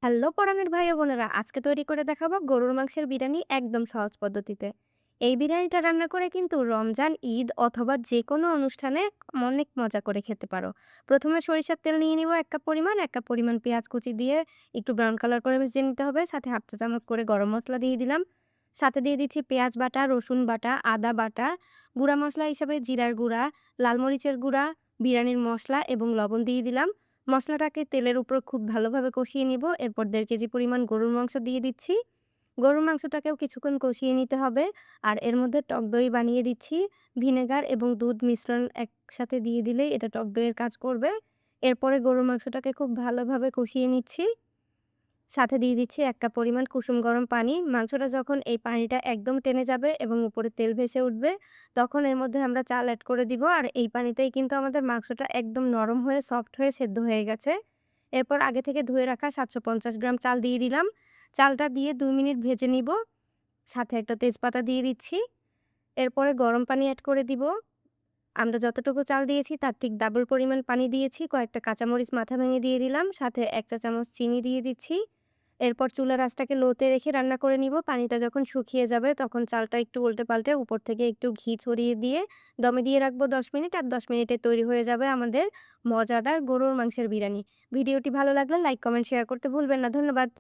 Hello পরাণের ভাই ও বোনেরা, আজকে তৈরি করে দেখাবো গরুর মাংসের বিরিয়ানি একদম সহজ পদ্ধতিতে। এই বিরিয়ানিটা রান্না করে কিন্তু রমজান, ঈদ অথবা যে কোনো অনুষ্ঠানে অনেক মজা করে খেতে পারো। প্রথমে সরিষার তেল নিয়ে নিব ১ কাপ পরিমাণ, ১ কাপ পরিমাণ পেঁয়াজ কুচি দিয়ে একটু ব্রাউন কালার করে ভেজে নিতে হবে। সাথে ১/২ চা চামচ করে গরম মসলা দিয়ে দিলাম। সাথে দিয়ে দিচ্ছি পেঁয়াজ বাটা, রসুন বাটা, আদা বাটা, গুঁড়া মসলা হিসাবে জিরার গুঁড়া, লাল মরিচের গুঁড়া, বিরিয়ানির মসলা এবং লবণ দিয়ে দিলাম। মসলাটাকে তেলের উপর খুব ভালোভাবে কষিয়ে নিব। এরপর ১.৫ কেজি পরিমাণ গরুর মাংস দিয়ে দিচ্ছি। গরুর মাংসটাকেও কিছুক্ষণ কষিয়ে নিতে হবে। আর এর মধ্যে টক দই বানিয়ে দিচ্ছি। ভিনেগার এবং দুধ মিশ্রণ একসাথে দিয়ে দিলেই এটা টক দইয়ের কাজ করবে। এরপরে গরুর মাংসটাকে খুব ভালোভাবে কষিয়ে নিচ্ছি। সাথে দিয়ে দিচ্ছি ১ কাপ পরিমাণ কুসুম গরম পানি। মাংসটা যখন এই পানিটা একদম টেনে যাবে এবং উপরে তেল ভেসে উঠবে, তখন এর মধ্যে আমরা চাল এড করে দিব। আর এই পানিতেই কিন্তু আমাদের মাংসটা একদম নরম হয়ে সফট হয়ে সেদ্ধ হয়ে গেছে। এরপর আগে থেকে ধুয়ে রাখা ৭৫০ গ্রাম চাল দিয়ে দিলাম। চালটা দিয়ে ২ মিনিট ভেজে নিব। সাথে একটা তেজপাতা দিয়ে দিচ্ছি। এরপরে গরম পানি এড করে দিব। আমরা যতটুকু চাল দিয়েছি তার ঠিক ডাবল পরিমাণ পানি দিয়েছি। কয়েকটা কাঁচামরিচ মাথা ভেঙে দিয়ে দিলাম। সাথে ১ চা চামচ চিনি দিয়ে দিচ্ছি। এরপর চুলার আঁচটাকে লোতে রেখে রান্না করে নিব। পানিটা যখন শুকিয়ে যাবে তখন চালটা একটু উল্টে-পাল্টে উপর থেকে একটু ঘি ছড়িয়ে দিয়ে দমে দিয়ে রাখবো ১০ মিনিট। আর ১০ মিনিটে তৈরি হয়ে যাবে আমাদের মজাদার গরুর মাংসের বিরিয়ানি। ভিডিওটি ভালো লাগলে লাইক, কমেন্ট, শেয়ার করতে ভুলবেন না। ধন্যবাদ।